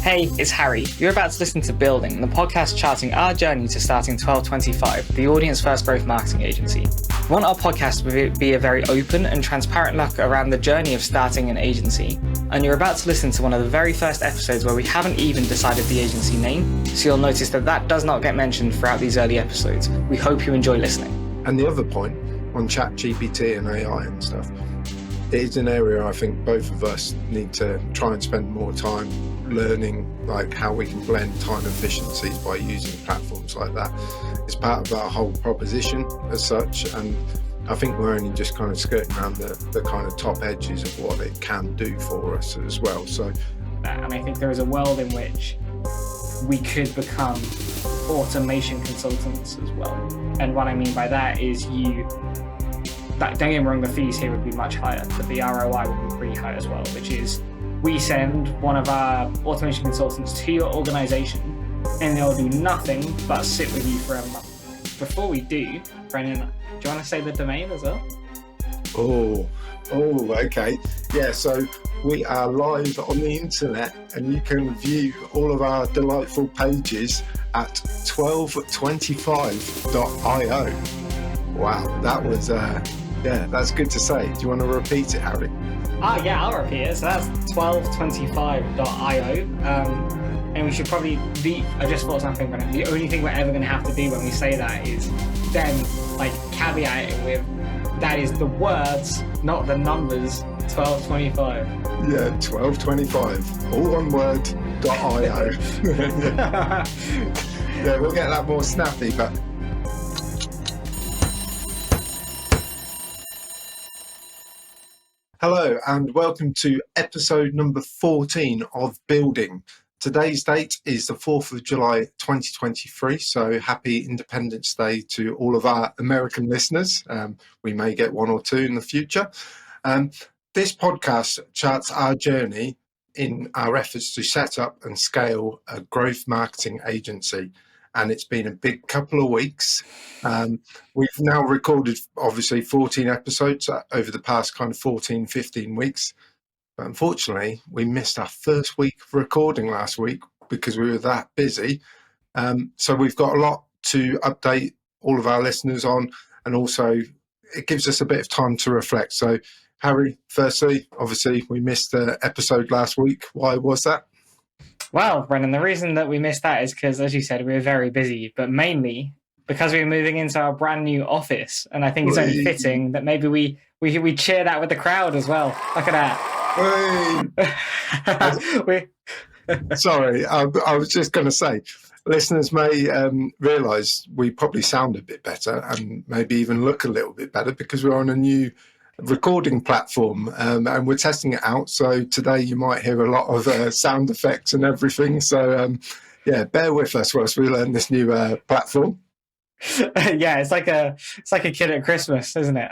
Hey, it's Harry. You're about to listen to Building, the podcast charting our journey to starting TwelveTwentyFive, the audience first growth marketing agency. We want our podcast to be a very open and transparent look around the journey of starting an agency. And you're about to listen to one of the very first episodes where we haven't even decided the agency name, so you'll notice that does not get mentioned throughout these early episodes. We hope you enjoy listening. And the other point on ChatGPT and AI and stuff, it is an area I think both of us need to try and spend more time learning, like how we can blend time efficiencies by using platforms like that. It's part of our whole proposition as such, and I think we're only just kind of skirting around the kind of top edges of what it can do for us as well. So, and I think there is a world in which we could become automation consultants as well. And what I mean by that is don't get me wrong, the fees here would be much higher, but the ROI would be pretty high as well, which is we send one of our automation consultants to your organization and they'll do nothing but sit with you for a month. Before we do, Brendan, do you want to say the domain as well? Oh, okay. Yeah, so we are live on the internet and you can view all of our delightful pages at TwelveTwentyFive.io. Wow, that was, that's good to say. Do you want to repeat it, Harry? Yeah, I'll repeat it. So that's TwelveTwentyFive.io. And we should probably, I just thought something, Brennan. The only thing we're ever going to have to do when we say that is then, caveat it with, that is the words, not the numbers, 1225. Yeah, 1225. All one word, .io. Yeah, we'll get that more snappy, but... Hello and welcome to episode number 14 of Building. Today's date is the 4th of July 2023, so happy Independence Day to all of our American listeners. We may get one or two in the future. This podcast charts our journey in our efforts to set up and scale a growth marketing agency. And it's been a big couple of weeks. We've now recorded, obviously, 14 episodes over the past kind of 14, 15 weeks. But unfortunately, we missed our first week of recording last week because we were that busy. So we've got a lot to update all of our listeners on. And also, it gives us a bit of time to reflect. So, Harry, firstly, obviously, we missed the episode last week. Why was that? Well, Brendan, the reason that we missed that is because, as you said, we were very busy, but mainly because we were moving into our brand new office. And I think it's only fitting that maybe we cheer that with the crowd as well. Look at that. Sorry, I was just going to say, listeners may realise we probably sound a bit better and maybe even look a little bit better because we're on a new recording platform and we're testing it out, so today you might hear a lot of sound effects and everything, so bear with us whilst we learn this new platform. Yeah, it's like a kid at Christmas, isn't it?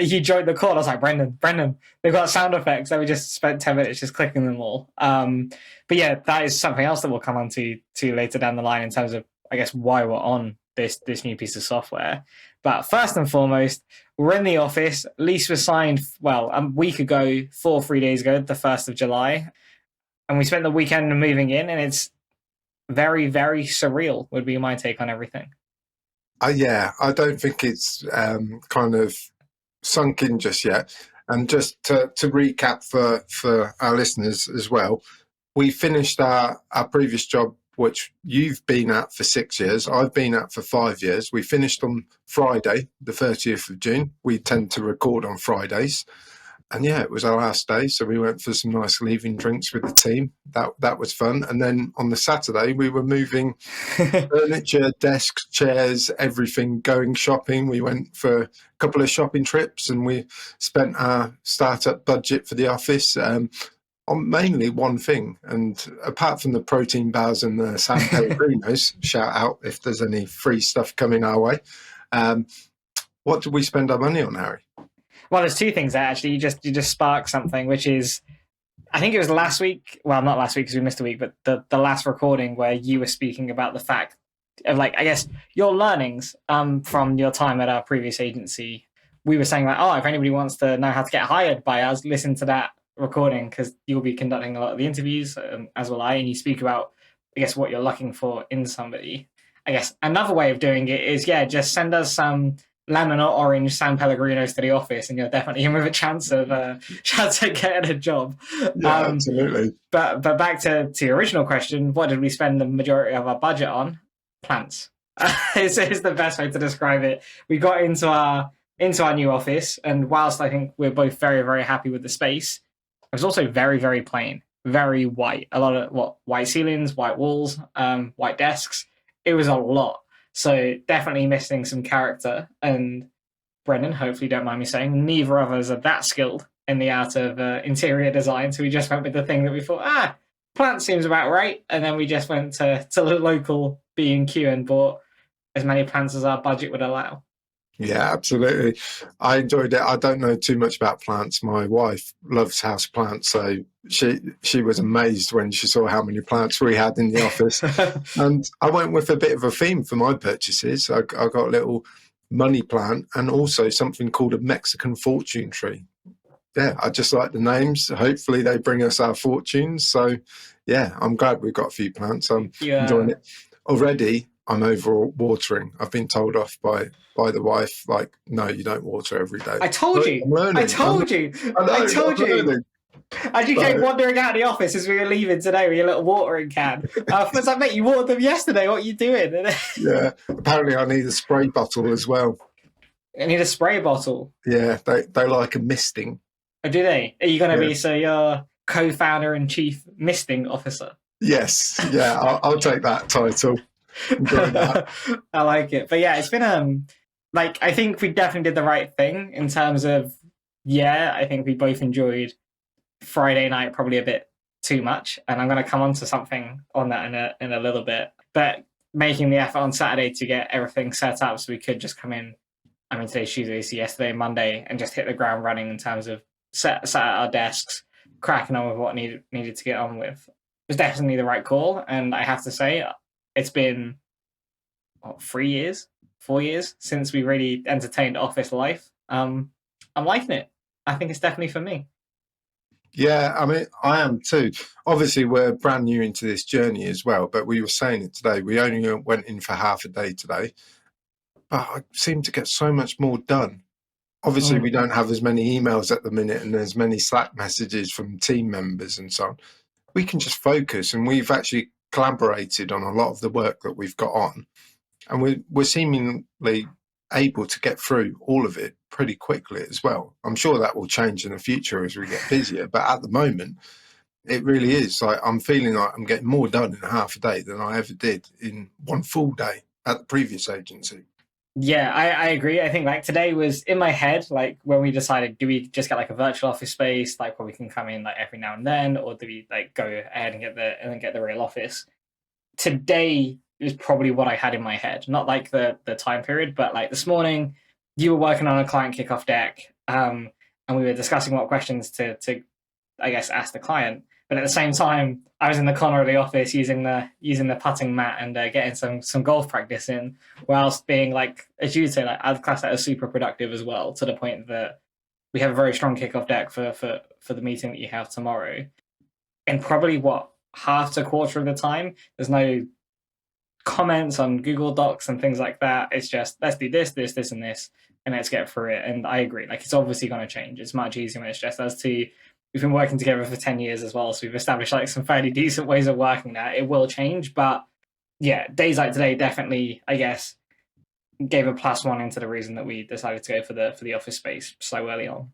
He joined the call. I was like, Brendan, they've got sound effects, and we just spent 10 minutes just clicking them all. But yeah, that is something else that we'll come on to later down the line in terms of, I guess, why we're on this new piece of software. But first and foremost, we're in the office. Lease was signed, a week ago, 3 days ago, the 1st of July. And we spent the weekend moving in, and it's very, very surreal, would be my take on everything. I don't think it's kind of sunk in just yet. And just to recap for our listeners as well, we finished our previous job, which you've been at for 6 years. I've been at for 5 years. We finished on Friday, the 30th of June. We tend to record on Fridays. And yeah, it was our last day. So we went for some nice leaving drinks with the team. That was fun. And then on the Saturday, we were moving furniture, desks, chairs, everything, going shopping. We went for a couple of shopping trips and we spent our startup budget for the office on mainly one thing, and apart from the protein bars and the San Pellegrinos, shout out if there's any free stuff coming our way. What did we spend our money on, Harry? Well, there's two things there, actually. You just sparked something, which is, I think it was last week. Well, not last week because we missed a week, but the last recording where you were speaking about the fact of, I guess, your learnings from your time at our previous agency. We were saying if anybody wants to know how to get hired by us, listen to that recording, because you'll be conducting a lot of the interviews, as will I, and you speak about, I guess, what you're looking for in somebody. I guess another way of doing it is, just send us some lemon or orange San Pellegrinos to the office, and you're definitely in with a chance of getting a job. Yeah, absolutely. But back to your original question, what did we spend the majority of our budget on? Plants. Is the best way to describe it. We got into our new office, and whilst I think we're both very, very happy with the space, it was also very, very plain, very white. A lot of white ceilings, white walls, white desks. It was a lot. So definitely missing some character. And Brendan, hopefully you don't mind me saying, neither of us are that skilled in the art of interior design. So we just went with the thing that we thought, plant seems about right. And then we just went to the local B&Q and bought as many plants as our budget would allow. Yeah, absolutely. I enjoyed it. I don't know too much about plants. My wife loves house plants, so she was amazed when she saw how many plants we had in the office. And I went with a bit of a theme for my purchases. I got a little money plant and also something called a Mexican fortune tree. Yeah, I just like the names. Hopefully they bring us our fortunes. So yeah, I'm glad we've got a few plants. I'm enjoying it. Already I'm over watering. I've been told off by the wife, like, no, you don't water every day. I told you. I told you. As you came wandering out of the office as we were leaving today with your little watering can. I was like, mate, you watered them yesterday. What are you doing? Yeah. Apparently I need a spray bottle as well. I need a spray bottle? Yeah, they like a misting. Oh, do they? Are you going to be, so you're co-founder and chief misting officer? Yes. Yeah, I'll take that title. That. I like it. But yeah, it's been I think we definitely did the right thing in terms of, I think we both enjoyed Friday night probably a bit too much, and I'm going to come on to something on that in a little bit. But making the effort on Saturday to get everything set up so we could just come in. I mean, today's Tuesday, so yesterday, Monday, and just hit the ground running in terms of sat at our desks, cracking on with what needed to get on with. It was definitely the right call, and I have to say, it's been 4 years since we really entertained office life. I'm liking it. I think it's definitely for me. Yeah, I mean, I am too. Obviously, we're brand new into this journey as well, but we were saying it today. We only went in for half a day today, but I seem to get so much more done. Obviously, we don't have as many emails at the minute and as many Slack messages from team members and so on. We can just focus, and we've actually collaborated on a lot of the work that we've got on, and we're seemingly able to get through all of it pretty quickly as well. I'm sure that will change in the future as we get busier, but at the moment it really is like I'm feeling like I'm getting more done in half a day than I ever did in one full day at the previous agency. Yeah, I agree. I think today was in my head, when we decided, do we just get a virtual office space, where we can come in every now and then, or do we go ahead and get the real office? Today is probably what I had in my head, not the time period, but this morning you were working on a client kickoff deck, and we were discussing what questions to I guess ask the client. But at the same time, I was in the corner of the office using the putting mat and getting some golf practice in, whilst being as you say, I'd class that as super productive as well, to the point that we have a very strong kickoff deck for the meeting that you have tomorrow. And probably half to a quarter of the time, there's no comments on Google Docs and things like that. It's just, let's do this, and this, and let's get through it. And I agree, it's obviously going to change. It's much easier when it's just us two. We've been working together for 10 years as well, so we've established some fairly decent ways of working now. It will change, but yeah, days like today definitely, I guess, gave a +1 into the reason that we decided to go for the office space so early on.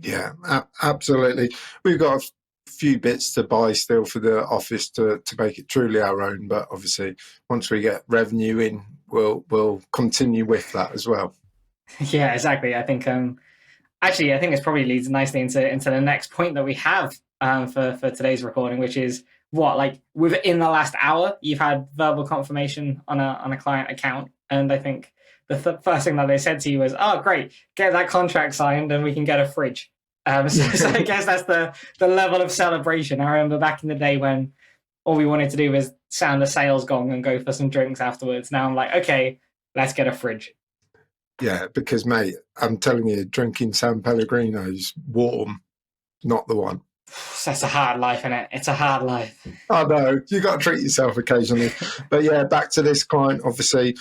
Yeah, absolutely. We've got a few bits to buy still for the office to make it truly our own, but obviously once we get revenue in, we'll continue with that as well. Yeah, exactly. I think actually, I think this probably leads nicely into the next point that we have for today's recording, which is within the last hour, you've had verbal confirmation on a client account, and I think the first thing that they said to you was, "Oh, great, get that contract signed, and we can get a fridge." So I guess that's the level of celebration. I remember back in the day when all we wanted to do was sound a sales gong and go for some drinks afterwards. Now I'm like, okay, let's get a fridge. Yeah, because mate, I'm telling you, drinking San Pellegrino's warm not the one. That's a hard life, isn't it? It's a hard life. I know, you got to treat yourself occasionally. But yeah, back to this client, obviously,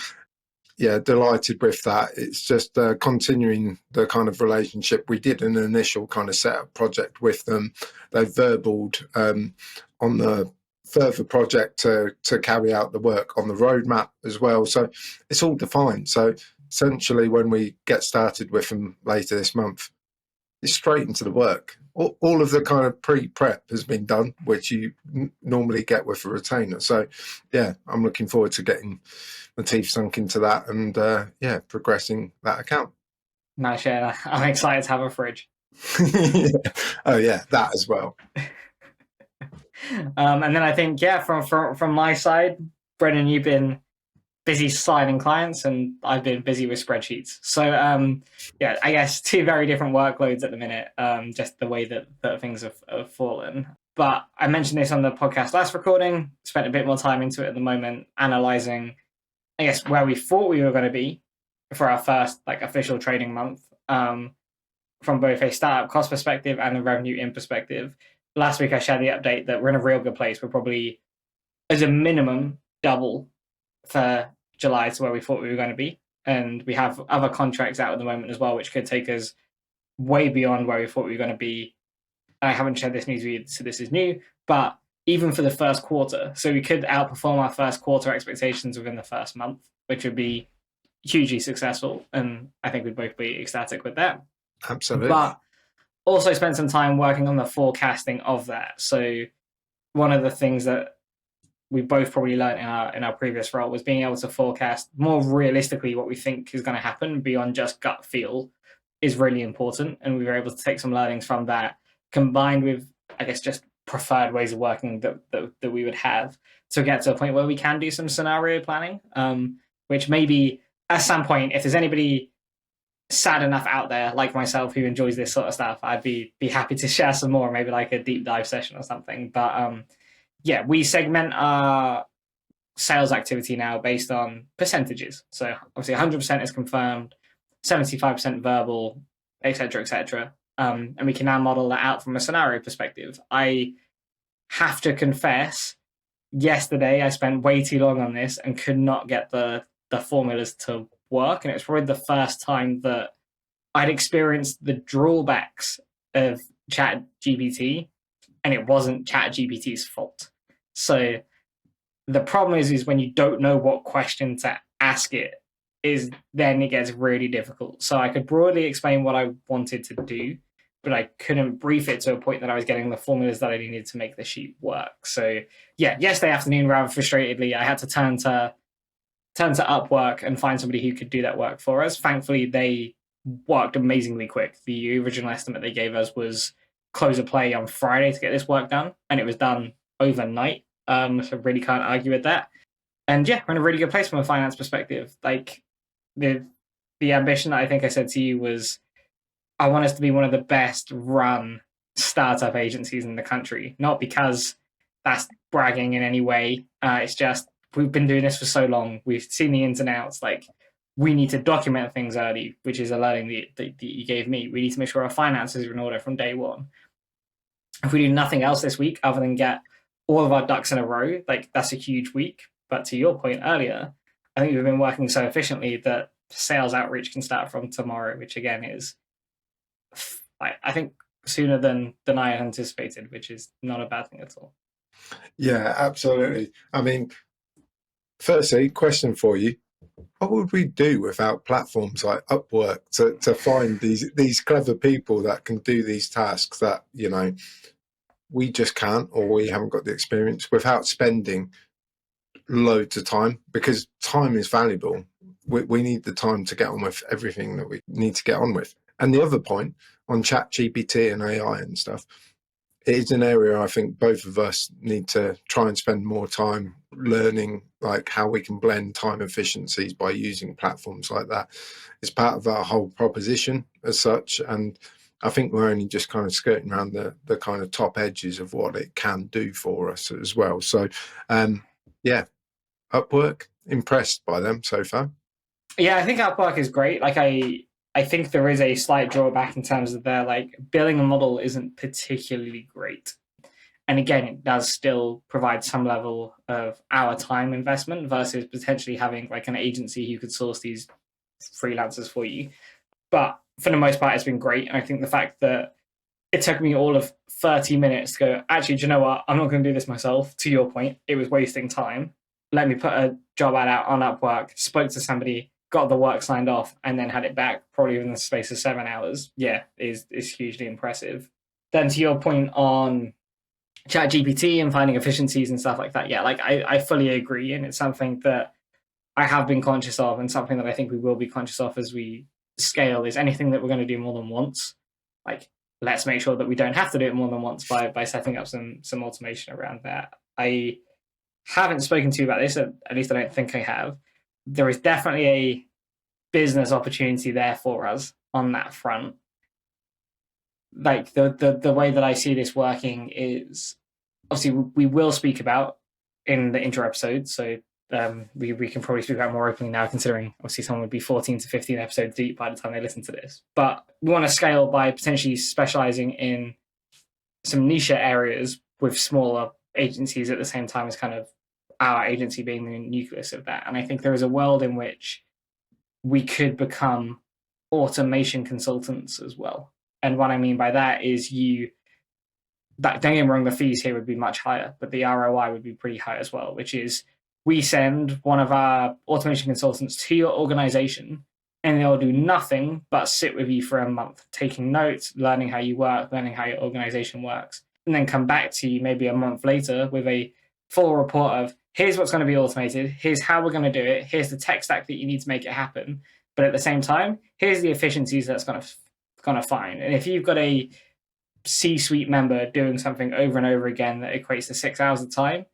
yeah, delighted with that. It's just continuing the kind of relationship. We did an initial kind of setup project with them. They verbaled on the further project to carry out the work on the roadmap as well. So it's all defined. So essentially, when we get started with them later this month, it's straight into the work. All of the kind of pre-prep has been done, which you normally get with a retainer. So, yeah, I'm looking forward to getting my teeth sunk into that and, yeah, progressing that account. Nice, yeah. I'm excited to have a fridge. Oh, yeah, that as well. And then I think, yeah, from my side, Brendan, you've been busy signing clients and I've been busy with spreadsheets. So yeah, I guess two very different workloads at the minute, just the way that things have fallen. But I mentioned this on the podcast last recording, spent a bit more time into it at the moment, analyzing, I guess, where we thought we were going to be for our first like official trading month, from both a startup cost perspective and a revenue in perspective. Last week I shared the update that we're in a real good place. We're probably, as a minimum, double for July to where we thought we were going to be. And we have other contracts out at the moment as well, which could take us way beyond where we thought we were going to be. I haven't shared this news with you, so this is new. But even for the first quarter, so we could outperform our first quarter expectations within the first month, which would be hugely successful. And I think we'd both be ecstatic with that. Absolutely. But also spent some time working on the forecasting of that. So one of the things that we both probably learned in our previous role was being able to forecast more realistically what we think is going to happen beyond just gut feel is really important. And we were able to take some learnings from that, combined with, I guess, just preferred ways of working that we would have to get to a point where we can do some scenario planning, which maybe at some point, if there's anybody sad enough out there like myself who enjoys this sort of stuff, I'd be happy to share some more, maybe like a deep dive session or something. But yeah, we segment our sales activity now based on percentages. So obviously 100% is confirmed, 75% verbal, etc., etc. And we can now model that out from a scenario perspective. I have to confess, yesterday I spent way too long on this and could not get the formulas to work. And it's probably the first time that I'd experienced the drawbacks of ChatGPT, and it wasn't ChatGPT's fault. So the problem is when you don't know what question to ask it, is then it gets really difficult. So I could broadly explain what I wanted to do, but I couldn't brief it to a point that I was getting the formulas that I needed to make the sheet work. So yeah, yesterday afternoon, rather frustratedly, I had to turn to Upwork and find somebody who could do that work for us. Thankfully, they worked amazingly quick. The original estimate they gave us was close of play on Friday to get this work done, and it was done overnight. So really can't argue with that. And yeah, we're in a really good place from a finance perspective. Like the ambition that I think I said to you was, I want us to be one of the best run startup agencies in the country. Not because that's bragging in any way. It's just we've been doing this for so long. We've seen the ins and outs. Like we need to document things early, which is a learning that you gave me. We need to make sure our finances are in order from day one. If we do nothing else this week other than get all of our ducks in a row, like that's a huge week. But to your point earlier, I think we've been working so efficiently that sales outreach can start from tomorrow, which again is, I think, sooner than I anticipated, which is not a bad thing at all. Yeah, absolutely. I mean, firstly, question for you. What would we do without platforms like Upwork to find these clever people that can do these tasks that, you know, we just can't, or we haven't got the experience, without spending loads of time? Because time is valuable. We need the time to get on with everything that we need to get on with. And the other point on ChatGPT and AI and stuff, it is an area I think both of us need to try and spend more time learning, like how we can blend time efficiencies by using platforms like that. It's part of our whole proposition as such. And I think we're only just kind of skirting around the kind of top edges of what it can do for us as well. So, yeah, Upwork, impressed by them so far. Yeah, I think Upwork is great. Like I I think there is a slight drawback in terms of their like billing model isn't particularly great. And again, it does still provide some level of our time investment versus potentially having like an agency who could source these freelancers for you. But for the most part, it's been great. And I think the fact that it took me all of 30 minutes to go, actually, do you know what? I'm not going to do this myself. To your point, it was wasting time. Let me put a job ad out on Upwork, spoke to somebody, got the work signed off, and then had it back probably within the space of 7 hours. Yeah, is hugely impressive. Then to your point on ChatGPT and finding efficiencies and stuff like that, yeah, like I fully agree. And it's something that I have been conscious of, and something that I think we will be conscious of as we scale is anything that we're going to do more than once. Like, let's make sure that we don't have to do it more than once by setting up some automation around that. I haven't spoken to you about this, at least I don't think I have. There is definitely a business opportunity there for us on that front. Like the way that I see this working is obviously we will speak about in the intro episode, so we can probably speak about more openly now, considering obviously someone would be 14 to 15 episodes deep by the time they listen to this. But we want to scale by potentially specializing in some niche areas with smaller agencies at the same time as kind of our agency being the nucleus of that. And I think there is a world in which we could become automation consultants as well. And what I mean by that is don't get me wrong, the fees here would be much higher, but the ROI would be pretty high as well, which is we send one of our automation consultants to your organization and they'll do nothing but sit with you for a month, taking notes, learning how you work, learning how your organization works, and then come back to you maybe a month later with a full report of here's what's going to be automated, here's how we're going to do it, here's the tech stack that you need to make it happen. But at the same time, here's the efficiencies that's going to find. And if you've got a C-suite member doing something over and over again that equates to 6 hours of time,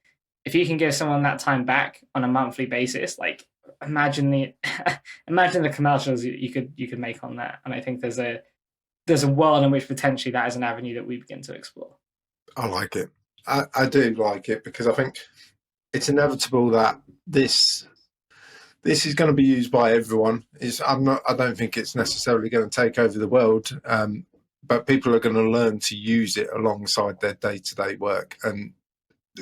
if you can give someone that time back on a monthly basis, like imagine the commercials you could make on that. And I think there's a world in which potentially that is an avenue that we begin to explore. I like it. I do like it because I think it's inevitable that this is going to be used by everyone. I don't think it's necessarily going to take over the world, but people are going to learn to use it alongside their day-to-day work, and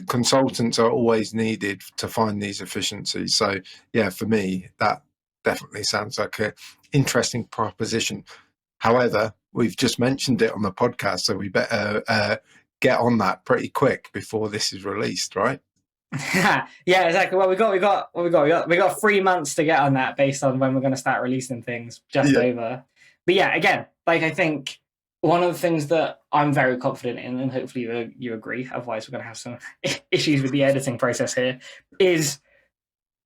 consultants are always needed to find these efficiencies. So yeah, for me, that definitely sounds like an interesting proposition. However, we've just mentioned it on the podcast, so we better get on that pretty quick before this is released, right? Yeah, exactly. Well, we got 3 months to get on that based on when we're going to start releasing things, just over. But yeah, again, like I think one of the things that I'm very confident in, and hopefully you agree, otherwise we're going to have some issues with the editing process here, is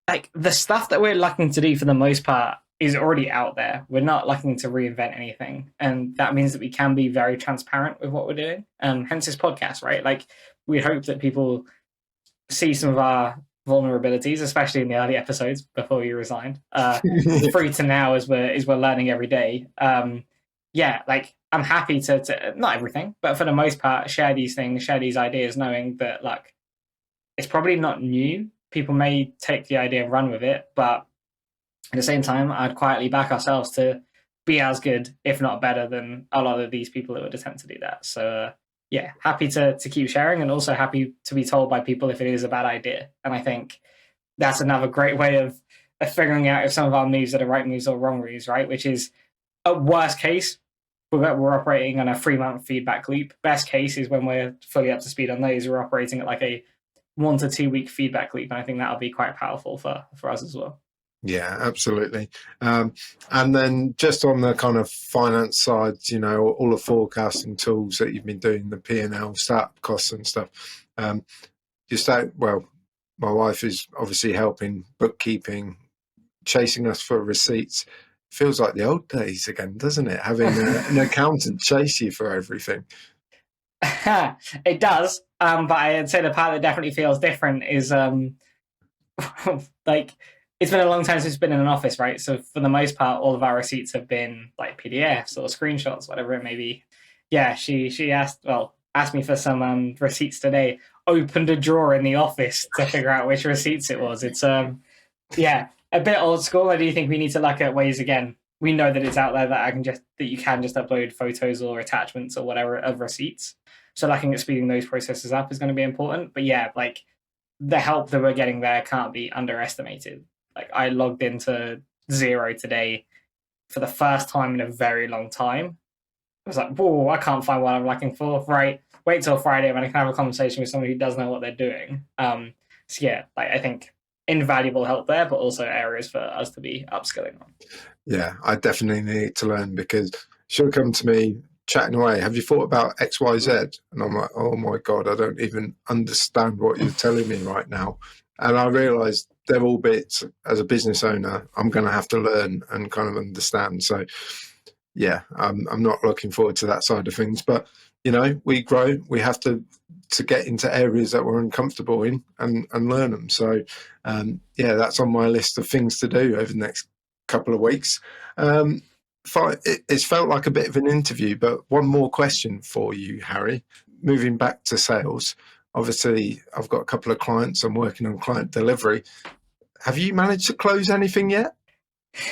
like the stuff that we're looking to do for the most part is already out there. We're not looking to reinvent anything. And that means that we can be very transparent with what we're doing. Hence this podcast, right? Like we hope that people see some of our vulnerabilities, especially in the early episodes before we resigned, through to now as we're learning every day. Like I'm happy to not everything, but for the most part, share these things, share these ideas, knowing that like it's probably not new. People may take the idea and run with it, but at the same time, I'd quietly back ourselves to be as good, if not better, than a lot of these people that would attempt to do that. So yeah, happy to keep sharing, and also happy to be told by people if it is a bad idea. And I think that's another great way of figuring out if some of our moves are the right moves or wrong moves, right? Which is, at worst case, we're operating on a 3-month feedback loop. Best case is when we're fully up to speed on those, we're operating at like a 1 to 2 week feedback loop. And I think that'll be quite powerful for us as well. Yeah, absolutely. And then just on the kind of finance side, all the forecasting tools that you've been doing, the P&L, startup costs and stuff. My wife is obviously helping bookkeeping, chasing us for receipts. Feels like the old days again, doesn't it? Having an accountant chase you for everything. It does. But I'd say the part that definitely feels different is like, it's been a long time since we've been in an office, right? So for the most part, all of our receipts have been like PDFs or screenshots, whatever it may be. Yeah, she asked me for some receipts today. Opened a drawer in the office to figure out which receipts it was. It's a bit old school. I do think we need to look at ways again we know that it's out there that you can just upload photos or attachments or whatever of receipts. So looking at speeding those processes up is going to be important. But yeah, like the help that we're getting there can't be underestimated. Like I logged into Xero today for the first time in a very long time. I was like, whoa, I can't find what I'm looking for. Right, wait till Friday when I can have a conversation with somebody who does know what they're doing. So yeah, like I think invaluable help there, but also areas for us to be upskilling on. Yeah, I definitely need to learn, because she'll come to me chatting away. Have you thought about XYZ? And I'm like, oh my God, I don't even understand what you're telling me right now. And I realised they're all bits as a business owner I'm going to have to learn and kind of understand. So yeah, I'm not looking forward to that side of things. But you know, we grow. We have to get into areas that we're uncomfortable in and learn them. So yeah, that's on my list of things to do over the next couple of weeks. It's felt like a bit of an interview, but one more question for you, Harry. Moving back to sales, obviously I've got a couple of clients. I'm working on client delivery. Have you managed to close anything yet?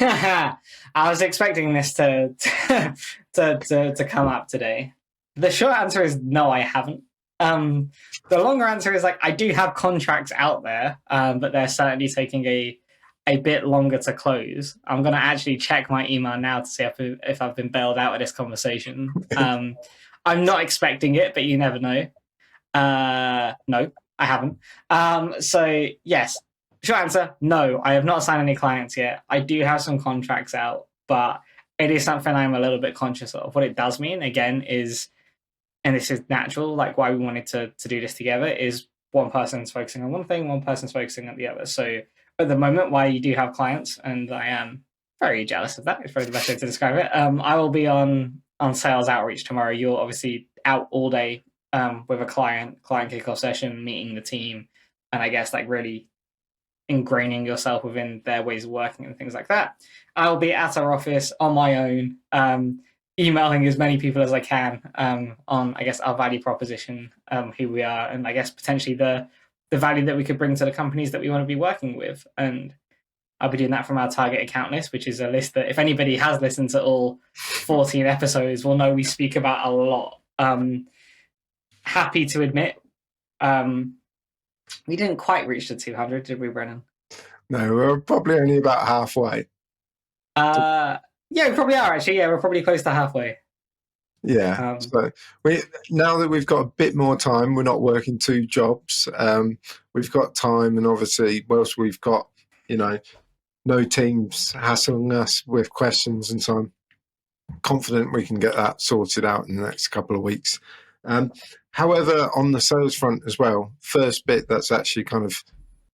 I was expecting this to come up today. The short answer is no, I haven't. The longer answer is like I do have contracts out there, but they're certainly taking a bit longer to close. I'm going to actually check my email now to see if I've been bailed out of this conversation. I'm not expecting it, but you never know. No, I haven't. So yes, short answer, no, I have not signed any clients yet. I do have some contracts out, but it is something I'm a little bit conscious of. What it does mean, again, is, and this is natural, like why we wanted to do this together, is one person's focusing on one thing, one person's focusing on the other. So at the moment, while you do have clients, and I am very jealous of that, it's probably the best way to describe it, I will be on sales outreach tomorrow. You're obviously out all day with a client kickoff session, meeting the team, and I guess like really ingraining yourself within their ways of working and things like that. I'll be at our office on my own, emailing as many people as I can on, I guess, our value proposition, who we are, and I guess potentially the value that we could bring to the companies that we want to be working with. And I'll be doing that from our target account list, which is a list that if anybody has listened to all 14 episodes will know we speak about a lot. Happy to admit, we didn't quite reach the 200, did we, Brennan? No, we're probably only about halfway. Yeah, we probably are actually. Yeah, we're probably close to halfway. Yeah. So now that we've got a bit more time, we're not working two jobs. We've got time, and obviously, whilst we've got, you know, no teams hassling us with questions, and so I'm confident we can get that sorted out in the next couple of weeks. However, on the sales front as well, first bit that's actually kind of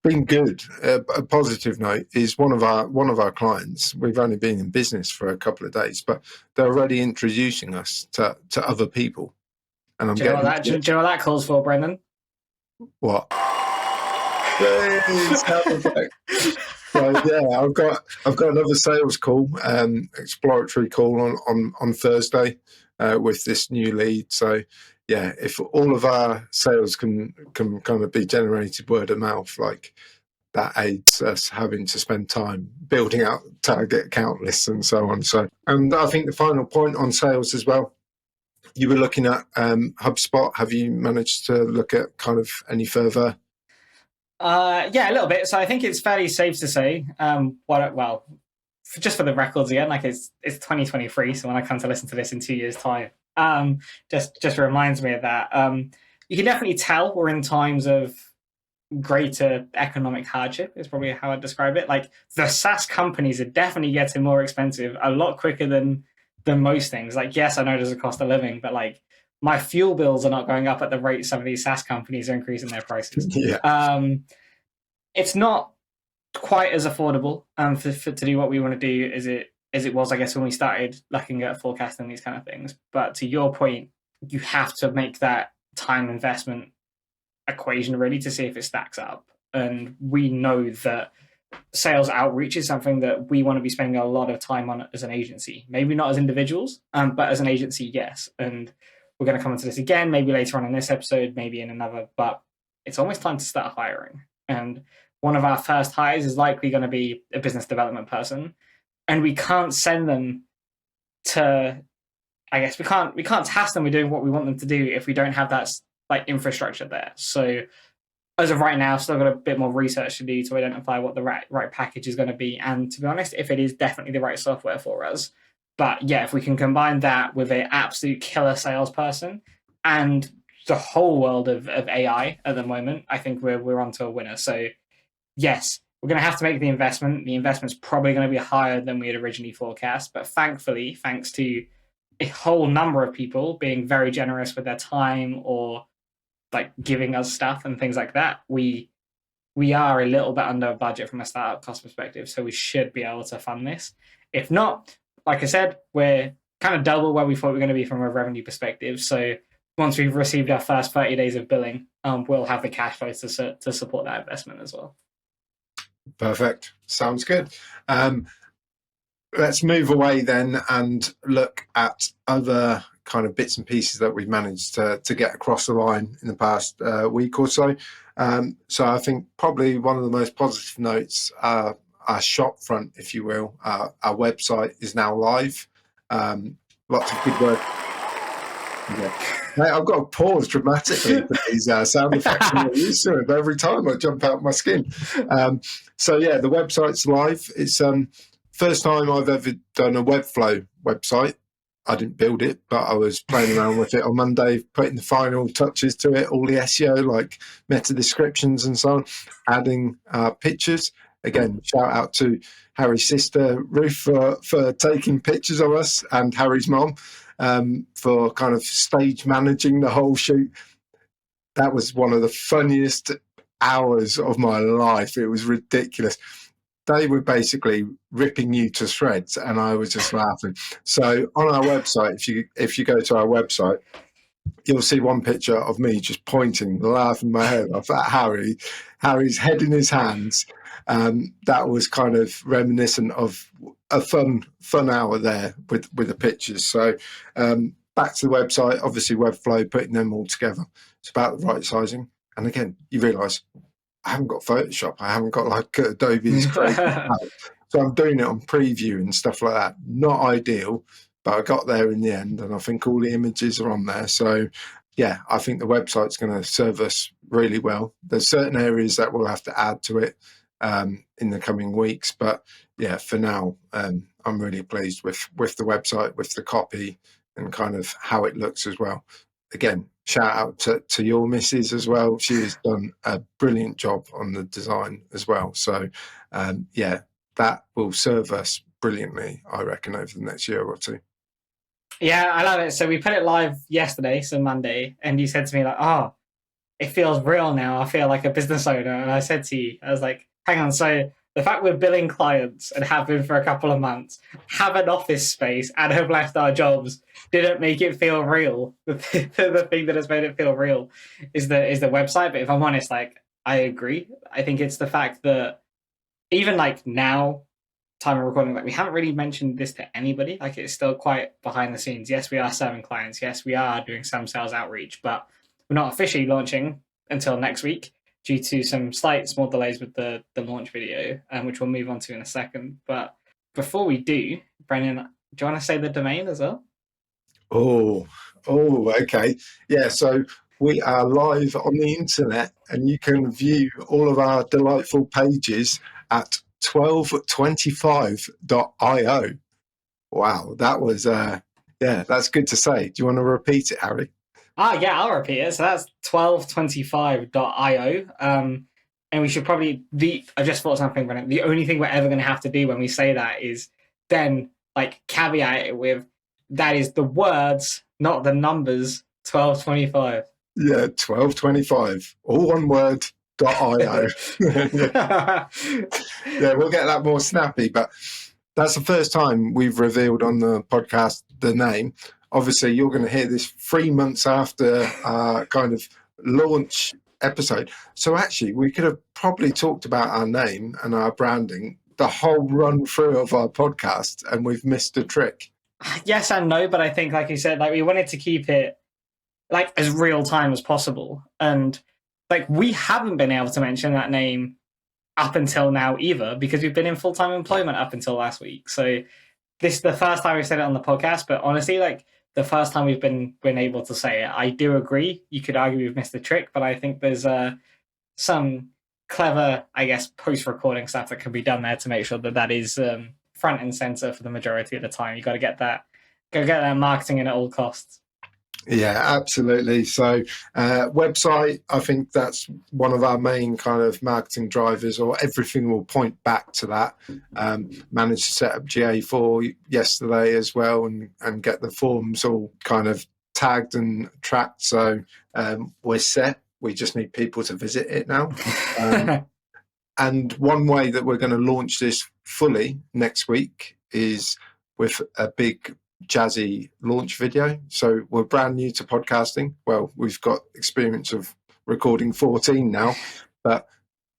been good, a positive note, is one of our clients. We've only been in business for a couple of days, but they're already introducing us to other people. And do you know what that calls for, Brendan? What? So yeah, I've got another sales call, exploratory call on Thursday with this new lead. So yeah, if all of our sales can kind of be generated word of mouth, like that aids us having to spend time building out target account lists and so on. So, and I think the final point on sales as well, you were looking at HubSpot. Have you managed to look at kind of any further? Yeah, a little bit. So I think it's fairly safe to say, just for the records again, like it's 2023. So when I come to listen to this in 2 years' time, just reminds me of that. You can definitely tell we're in times of greater economic hardship is probably how I'd describe it. Like the SaaS companies are definitely getting more expensive a lot quicker than most things. Like, yes, I know there's a cost of living, but like my fuel bills are not going up at the rate some of these SaaS companies are increasing their prices. Yeah. It's not quite as affordable to do what we want to do as it was, I guess, when we started looking at forecasting these kind of things. But to your point, you have to make that time investment equation really to see if it stacks up. And we know that sales outreach is something that we want to be spending a lot of time on as an agency. Maybe not as individuals, but as an agency, yes. And we're going to come into this again, maybe later on in this episode, maybe in another, but it's almost time to start hiring. And one of our first hires is likely going to be a business development person. and we can't send them to. I guess we can't task them with doing what we want them to do if we don't have that like infrastructure there. So as of right now, still got a bit more research to do to identify what the right package is going to be, and to be honest, if it is definitely the right software for us. But yeah, if we can combine that with an absolute killer salesperson and the whole world of AI at the moment, I think we're onto a winner. So yes, we're going to have to make the investment. The investment's probably going to be higher than we had originally forecast, but thankfully, thanks to a whole number of people being very generous with their time or like giving us stuff and things like that, we are a little bit under budget from a startup cost perspective, so we should be able to fund this. If not, like I said, we're kind of double where we thought we were going to be from a revenue perspective. So once we've received our first 30 days of billing, we'll have the cash flow to support that investment as well. Perfect. Sounds good. Let's move away then and look at other kind of bits and pieces that we've managed to get across the line in the past week or so. So I think probably one of the most positive notes, our shop front, if you will, our website is now live. Lots of good work. Yeah. Mate, I've got to pause dramatically for these sound effects. I'm used to it every time I jump out my skin. So yeah, the website's live. It's first time I've ever done a Webflow website. I didn't build it, but I was playing around with it on Monday, putting the final touches to it, all the SEO, like meta descriptions and so on, adding pictures. Again, shout out to Harry's sister, Ruth, for taking pictures of us, and Harry's mom for kind of stage managing the whole shoot. That was one of the funniest hours of my life. It was ridiculous. They were basically ripping you to shreds, and I was just laughing. So on our website, if you go to our website, you'll see one picture of me just pointing, laughing my head off at Harry's head in his hands. That was kind of reminiscent of a fun hour there with the pictures. So back to the website, obviously Webflow, putting them all together. It's about the right sizing. And again, you realise I haven't got Photoshop. I haven't got like Adobe's Creative. So I'm doing it on preview and stuff like that. Not ideal, but I got there in the end, and I think all the images are on there. So yeah, I think the website's going to serve us really well. There's certain areas that we'll have to add to it in the coming weeks, but yeah, for now, I'm really pleased with the website, with the copy, and kind of how it looks as well. Again, shout out to your missus as well. She has done a brilliant job on the design as well. So yeah, that will serve us brilliantly, I reckon, over the next year or two. Yeah, I love it. So we put it live yesterday, so Monday, and you said to me like, "Oh, it feels real now. I feel like a business owner." And I said to you, I was like, "Hang on, so the fact we're billing clients and have been for a couple of months, have an office space, and have left our jobs, didn't make it feel real." The thing that has made it feel real is the website. But if I'm honest, like I agree. I think it's the fact that even like now, time of recording, like we haven't really mentioned this to anybody. Like it's still quite behind the scenes. Yes, we are serving clients. Yes, we are doing some sales outreach, but we're not officially launching until next week due to some slight small delays with the launch video, which we'll move on to in a second. But before we do, Brendan, do you want to say the domain as well? Oh, okay. Yeah, so we are live on the internet, and you can view all of our delightful pages at 1225.io. Wow, that was, yeah, that's good to say. Do you want to repeat it, Harry? Yeah, I'll repeat it. So that's 1225.io. And we should probably, I just thought something, Brennan. The only thing we're ever going to have to do when we say that is then like caveat it with, that is the words, not the numbers, 1225. Yeah, 1225. All one word, .io. Yeah, we'll get that more snappy, but that's the first time we've revealed on the podcast the name. Obviously, you're going to hear this 3 months after our kind of launch episode. So actually, we could have probably talked about our name and our branding the whole run through of our podcast, and we've missed a trick. Yes and no, but I think, like you said, like we wanted to keep it like as real time as possible, and like we haven't been able to mention that name up until now either, because we've been in full-time employment up until last week. So this is the first time we've said it on the podcast, but honestly, like the first time we've been able to say it. I do agree. You could argue we've missed the trick, but I think there's some clever, I guess, post-recording stuff that can be done there to make sure that that is front and center for the majority of the time. You got to get that marketing in at all costs. Yeah, absolutely. So website, I think that's one of our main kind of marketing drivers, or everything will point back to that. Managed to set up GA4 yesterday as well, and get the forms all kind of tagged and tracked. So we're set. We just need people to visit it now. And one way that we're going to launch this fully next week is with a big jazzy launch video. So we're brand new to podcasting. Well, we've got experience of recording 14 now, but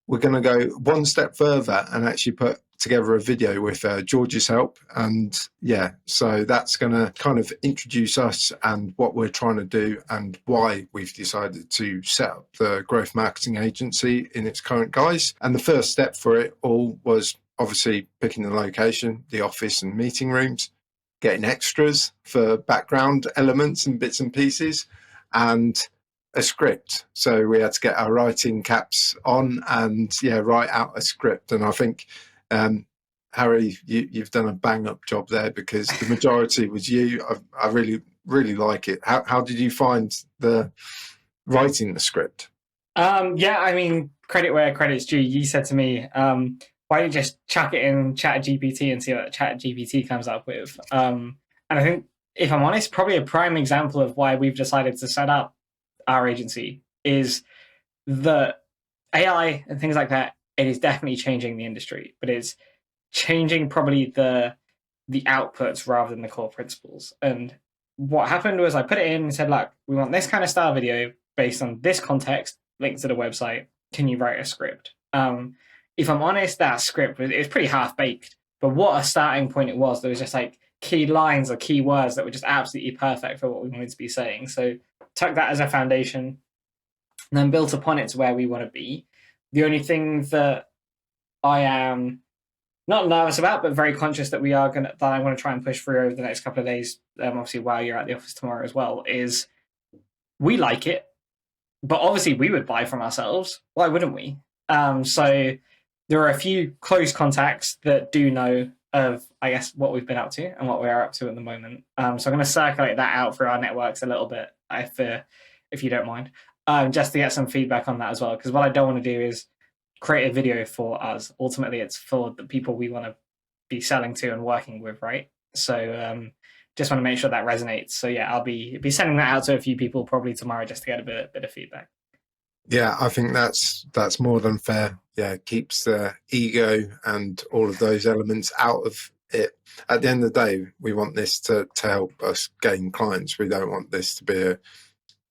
we're going to go one step further and actually put together a video with George's help. And yeah, so that's going to kind of introduce us and what we're trying to do and why we've decided to set up the growth marketing agency in its current guise. And the first step for it all was obviously picking the location, the office and meeting rooms, getting extras for background elements and bits and pieces, and a script. So we had to get our writing caps on and write out a script. And I think Harry, you've done a bang up job there, because the majority was you. I really, really like it. How did you find the writing the script? Yeah, I mean, credit where credit's due. You said to me, why don't you just chuck it in ChatGPT and see what ChatGPT comes up with? And I think, if I'm honest, probably a prime example of why we've decided to set up our agency is the AI and things like that. It is definitely changing the industry, but it's changing probably the outputs rather than the core principles. And what happened was I put it in and said, look, we want this kind of style video based on this context, link to the website. Can you write a script? If I'm honest, that script was pretty half-baked, but what a starting point it was. There was just like key lines or key words that were just absolutely perfect for what we wanted to be saying. So took that as a foundation and then built upon it to where we want to be. The only thing that I am not nervous about, but very conscious that I want to try and push through over the next couple of days, obviously while you're at the office tomorrow as well, is we like it, but obviously we would buy from ourselves. Why wouldn't we? So there are a few close contacts that do know of, I guess, what we've been up to and what we are up to at the moment. So I'm going to circulate that out through our networks a little bit, if you don't mind, just to get some feedback on that as well. Because what I don't want to do is create a video for us. Ultimately, it's for the people we want to be selling to and working with, right? So just want to make sure that resonates. So yeah, I'll be sending that out to a few people probably tomorrow just to get a bit of feedback. Yeah, I think that's more than fair. Yeah, it keeps the ego and all of those elements out of it. At the end of the day, we want this to help us gain clients. We don't want this to be a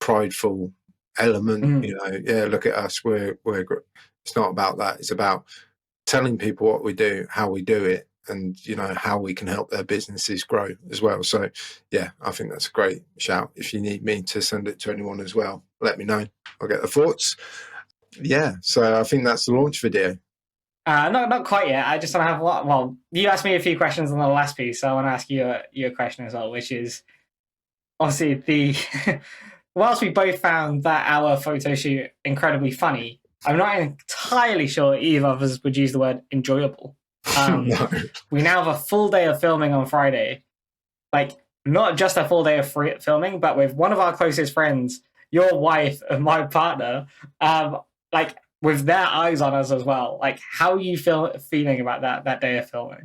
prideful element. Yeah, look at us. We're it's not about that. It's about telling people what we do, how we do it, and how we can help their businesses grow as well. So yeah, I think that's a great shout. If you need me to send it to anyone as well, let me know. I'll get the thoughts. Yeah, so I think that's the launch video. Not quite yet. I just want to have well, you asked me a few questions on the last piece, so I want to ask you your question as well, which is obviously whilst we both found that our photo shoot incredibly funny, I'm not entirely sure either of us would use the word enjoyable. No. We now have a full day of filming on Friday. Like, not just a full day of filming, but with one of our closest friends, your wife and my partner, like with their eyes on us as well. Like, how are you feeling about that day of filming?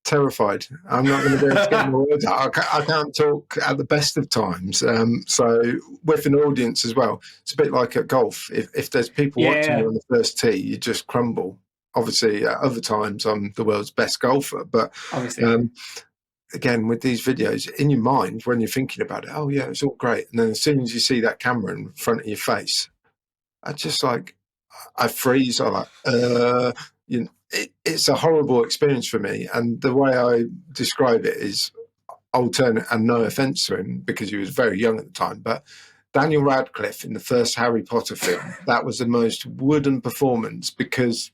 Terrified. I'm not going to be able to get my words out. I can't talk at the best of times. So with an audience as well, it's a bit like at golf. If there's people watching you on the first tee, you just crumble. Obviously, at other times, I'm the world's best golfer. But again, with these videos, in your mind, when you're thinking about it, oh, yeah, it's all great. And then as soon as you see that camera in front of your face, I freeze. I'm like, it's a horrible experience for me. And the way I describe it is alternate, and no offense to him because he was very young at the time, but Daniel Radcliffe in the first Harry Potter film, that was the most wooden performance because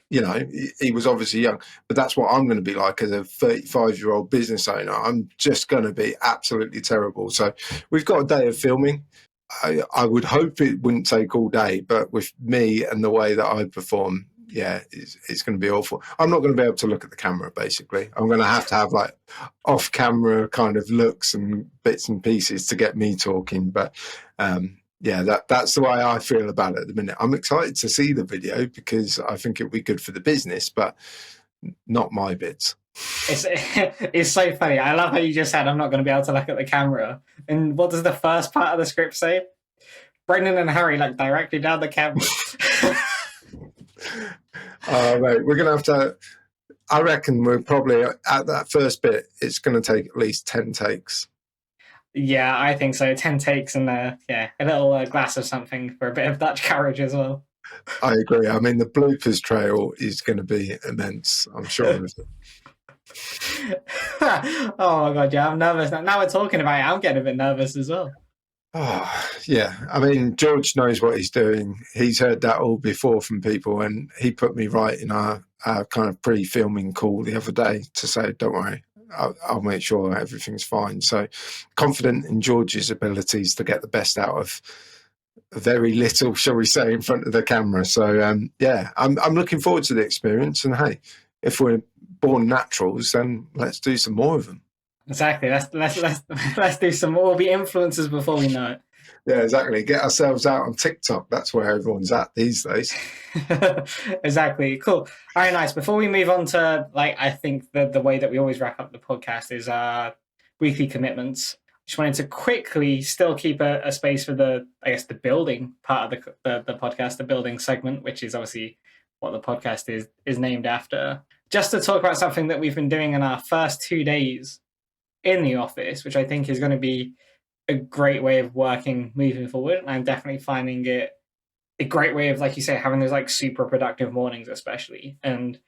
you know, he was obviously young, but that's what I'm going to be like as a 35-year-old business owner. I'm just going to be absolutely terrible. So we've got a day of filming. I would hope it wouldn't take all day, but with me and the way that I perform, yeah, it's going to be awful. I'm not going to be able to look at the camera, basically. I'm going to have like off-camera kind of looks and bits and pieces to get me talking. But yeah, that's the way I feel about it at the minute. I'm excited to see the video because I think it'll be good for the business, but not my bits. It's so funny. I love how you just said, I'm not going to be able to look at the camera. And what does the first part of the script say? Brendan and Harry look directly down the camera. Mate, we're going to have to... I reckon we're probably, at that first bit, it's going to take at least 10 takes. Yeah, I think so. 10 takes and a little glass of something for a bit of Dutch courage as well. I agree. I mean, the bloopers trail is going to be immense, I'm sure of it. Oh my god, yeah, I'm nervous. Now we're talking about it, I'm getting a bit nervous as well. Oh, yeah. I mean, George knows what he's doing. He's heard that all before from people, and he put me right in our kind of pre-filming call the other day to say, don't worry, I'll make sure everything's fine. So confident in George's abilities to get the best out of very little, shall we say, in front of the camera. So yeah, I'm looking forward to the experience. And hey, if we're born naturals, then let's do some more of them. Exactly. Let's do some more. We'll be influencers before we know it. Yeah, exactly. Get ourselves out on TikTok. That's where everyone's at these days. Exactly. Cool. All right, nice. Before we move on to, like, I think the way that we always wrap up the podcast is weekly commitments. Just wanted to quickly still keep a space for the building part of the podcast, the building segment, which is obviously what the podcast is named after. Just to talk about something that we've been doing in our first 2 days in the office, which I think is going to be a great way of working moving forward. And I'm definitely finding it a great way of, like you say, having those like super productive mornings, especially. And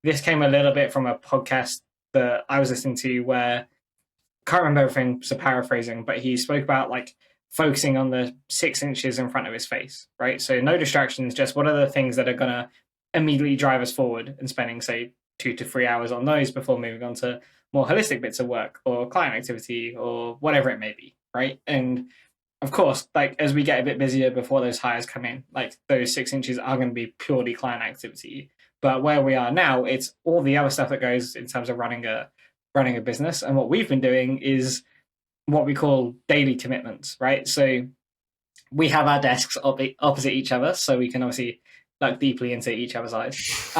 this came a little bit from a podcast that I was listening to where, can't remember everything, so paraphrasing, but he spoke about like focusing on the 6 inches in front of his face, right? So no distractions, just what are the things that are going to immediately drive us forward, and spending, say, 2 to 3 hours on those before moving on to more holistic bits of work or client activity or whatever it may be, right? And of course, like as we get a bit busier before those hires come in, like those 6 inches are going to be purely client activity. But where we are now, it's all the other stuff that goes in terms of running a business. And what we've been doing is what we call daily commitments, right? So we have our desks opposite each other, so we can obviously look deeply into each other's eyes.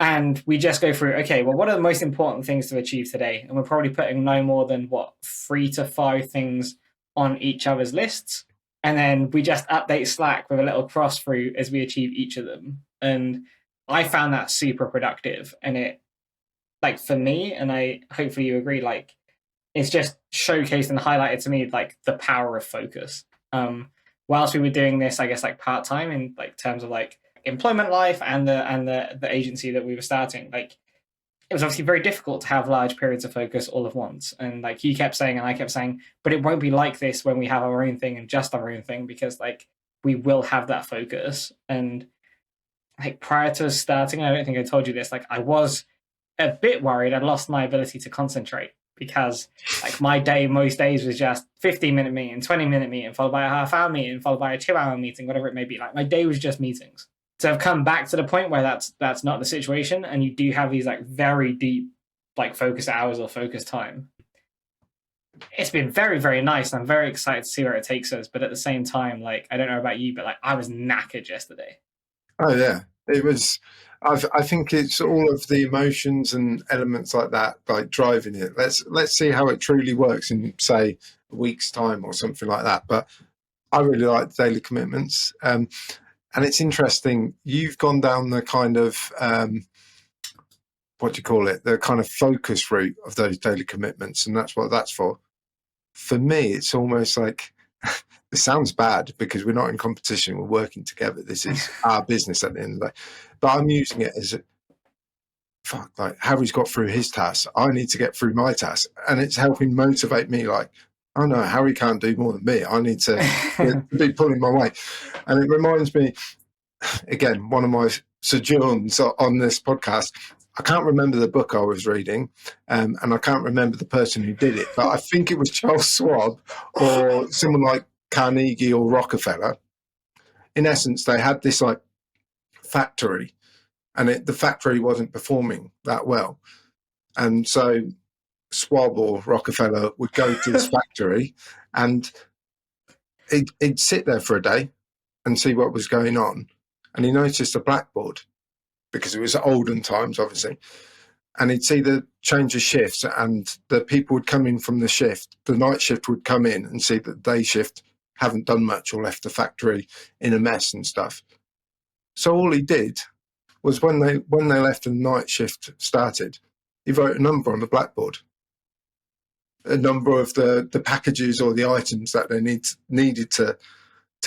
And we just go through, okay, well, what are the most important things to achieve today? And we're probably putting no more than 3 to 5 things on each other's lists. And then we just update Slack with a little cross through as we achieve each of them. And I found that super productive. And it, like, for me, and I hopefully you agree, like, it's just showcased and highlighted to me like the power of focus. Whilst we were doing this, I guess, like part-time in like terms of like employment life and the agency that we were starting, like it was obviously very difficult to have large periods of focus all at once. And like you kept saying and I kept saying, but it won't be like this when we have our own thing and just our own thing, because like we will have that focus. And like prior to starting, I don't think I told you this, like I was a bit worried I'd lost my ability to concentrate, because like my day most days was just 15-minute meeting, 20-minute meeting, followed by a half-hour meeting, followed by a 2-hour meeting, whatever it may be. Like my day was just meetings. So I've come back to the point where that's not the situation, and you do have these like very deep like focus hours or focus time. It's been very, very nice. I'm very excited to see where it takes us. But at the same time, like I don't know about you, but like I was knackered yesterday. Oh yeah, it was. I think it's all of the emotions and elements like that, like driving it. Let's see how it truly works in, say, a week's time or something like that. But I really like daily commitments. And it's interesting, you've gone down the kind of, what do you call it, the kind of focus route of those daily commitments, and that's what that's for. For me, it's almost like, it sounds bad because we're not in competition, we're working together. This is our business at the end of the day. But I'm using it as, like Harry's got through his task, I need to get through my task. And it's helping motivate me like, oh no, Harry can't do more than me. I need to be pulling my weight. And it reminds me, again, one of my sojourns on this podcast, I can't remember the book I was reading, and I can't remember the person who did it, but I think it was Charles Schwab or someone like Carnegie or Rockefeller. In essence, they had this like factory, and the factory wasn't performing that well. And so Schwab or Rockefeller would go to this factory, and he'd sit there for a day and see what was going on. And he noticed a blackboard, because it was olden times, obviously. And he'd see the change of shifts, and the people would come in from the shift. The night shift would come in and see that the day shift haven't done much or left the factory in a mess and stuff. So all he did was when they left and the night shift started, he wrote a number on the blackboard, a number of the packages or the items that they needed to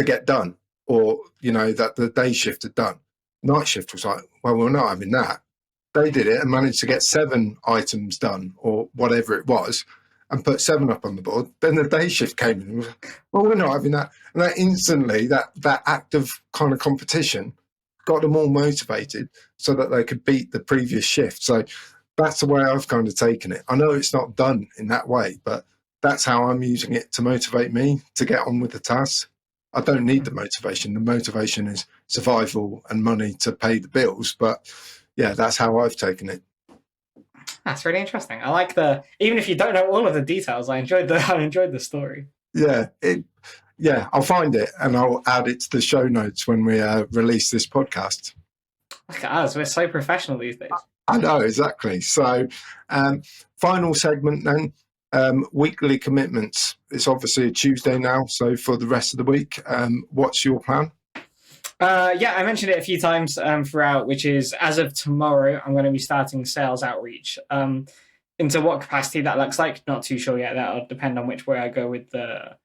get done, or that the day shift had done. Night shift was like, well, we're not having that. They did it and managed to get 7 items done, or whatever it was, and put 7 up on the board. Then the day shift came in and was like, well, we're not having that. And that instantly, that act of kind of competition got them all motivated so that they could beat the previous shift. So that's the way I've kind of taken it. I know it's not done in that way, but that's how I'm using it to motivate me to get on with the task. I don't need the motivation. The motivation is survival and money to pay the bills. But yeah, that's how I've taken it. That's really interesting. I like even if you don't know all of the details, I enjoyed the story. Yeah, I'll find it and I'll add it to the show notes when we release this podcast. Look at us, we're so professional these days. I know, exactly. So, final segment then, weekly commitments. It's obviously a Tuesday now, so for the rest of the week, what's your plan? Yeah, I mentioned it a few times throughout, which is as of tomorrow, I'm going to be starting sales outreach. Into what capacity that looks like, not too sure yet. That'll depend on which way I go with the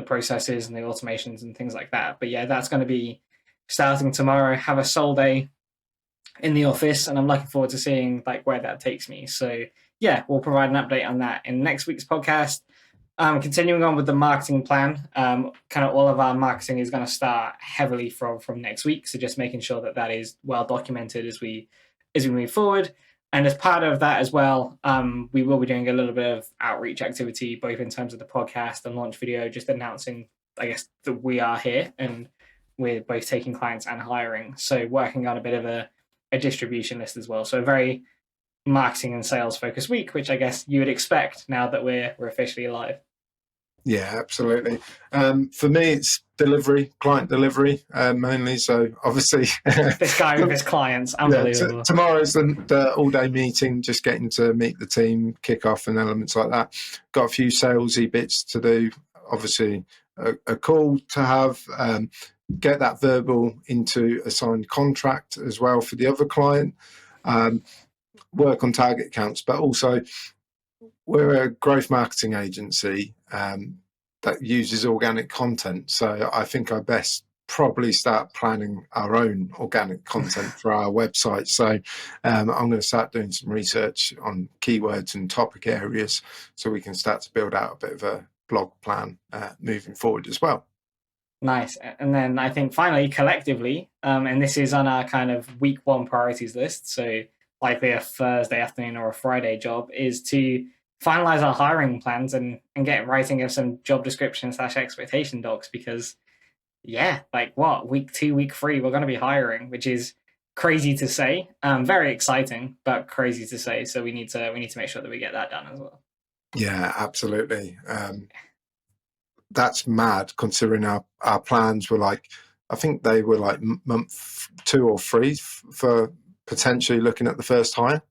processes and the automations and things like that. But yeah, that's going to be starting tomorrow. Have a sole day in the office, and I'm looking forward to seeing where that takes me. So yeah, we'll provide an update on that in next week's podcast. Continuing on with the marketing plan, kind of all of our marketing is going to start heavily from next week. So just making sure that is well documented as we move forward. And as part of that as well, we will be doing a little bit of outreach activity, both in terms of the podcast and launch video, just announcing, that we are here and we're both taking clients and hiring. So working on a bit of a distribution list as well. So a very marketing and sales focused week, which I guess you would expect now that we're officially live. Yeah, absolutely. For me, it's client delivery mainly. So obviously, this guy with his clients, unbelievable. Yeah, tomorrow's the all-day meeting, just getting to meet the team, kick off, and elements like that. Got a few salesy bits to do. Obviously, a call to have, get that verbal into a signed contract as well for the other client. Work on target counts, but also we're a growth marketing agency that uses organic content. So I think I best probably start planning our own organic content for our website. So I'm going to start doing some research on keywords and topic areas so we can start to build out a bit of a blog plan moving forward as well. Nice. And then I think finally, collectively, and this is on our kind of week 1 priorities list, so likely a Thursday afternoon or a Friday job, is to finalize our hiring plans and get writing of some job description / expectation docs, because week 2, week 3, we're going to be hiring, which is crazy to say, very exciting, but crazy to say. So we need to make sure that we get that done as well. Yeah, absolutely. That's mad considering our plans were I think they were month 2 or 3 for potentially looking at the first hire.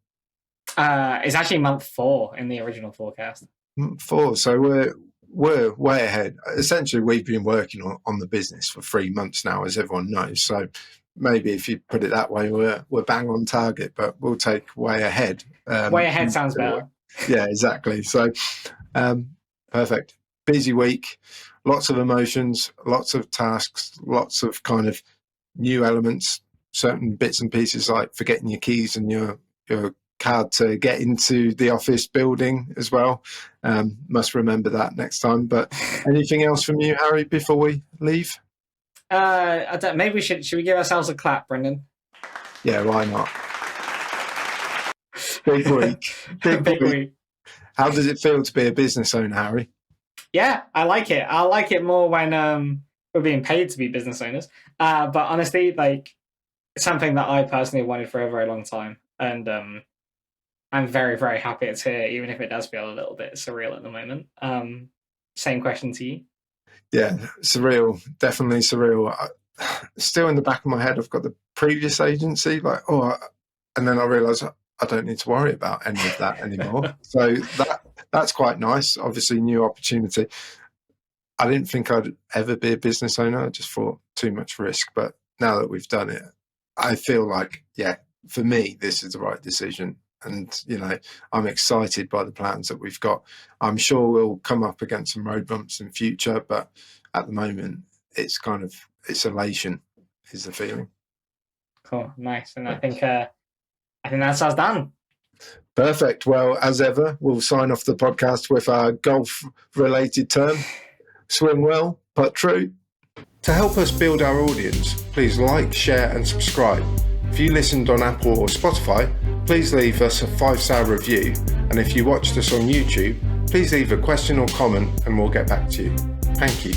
It's actually month 4 in the original forecast. Month 4, so we're way ahead. Essentially, we've been working on the business for 3 months now, as everyone knows. So maybe if you put it that way, we're bang on target, but we'll take way ahead. Way ahead sounds better. Yeah, exactly. So perfect. Busy week, lots of emotions, lots of tasks, lots of kind of new elements, certain bits and pieces like forgetting your keys and your card to get into the office building as well. Must remember that next time. But anything else from you, Harry, before we leave? I don't, maybe should we give ourselves a clap, Brendan? Yeah, why not? Big week. Big week. How does it feel to be a business owner, Harry? Yeah, I like it. I like it more when we're being paid to be business owners. But honestly, like, it's something that I personally wanted for a very long time, and I'm very, very happy it's here, even if it does feel a little bit surreal at the moment. Same question to you. Yeah, surreal. Definitely surreal. Still in the back of my head, I've got the previous agency, and then I realise I don't need to worry about any of that anymore. So that's quite nice. Obviously, new opportunity. I didn't think I'd ever be a business owner. I just thought too much risk. But now that we've done it, I feel like, yeah, for me, this is the right decision. And, I'm excited by the plans that we've got. I'm sure we'll come up against some road bumps in future, but at the moment, it's elation is the feeling. Cool, nice. And I think that's us done. Perfect. Well, as ever, we'll sign off the podcast with our golf-related term. Swing well, putt true. To help us build our audience, please like, share and subscribe. If you listened on Apple or Spotify, please leave us a 5-star review. And if you watched us on YouTube, please leave a question or comment and we'll get back to you. Thank you.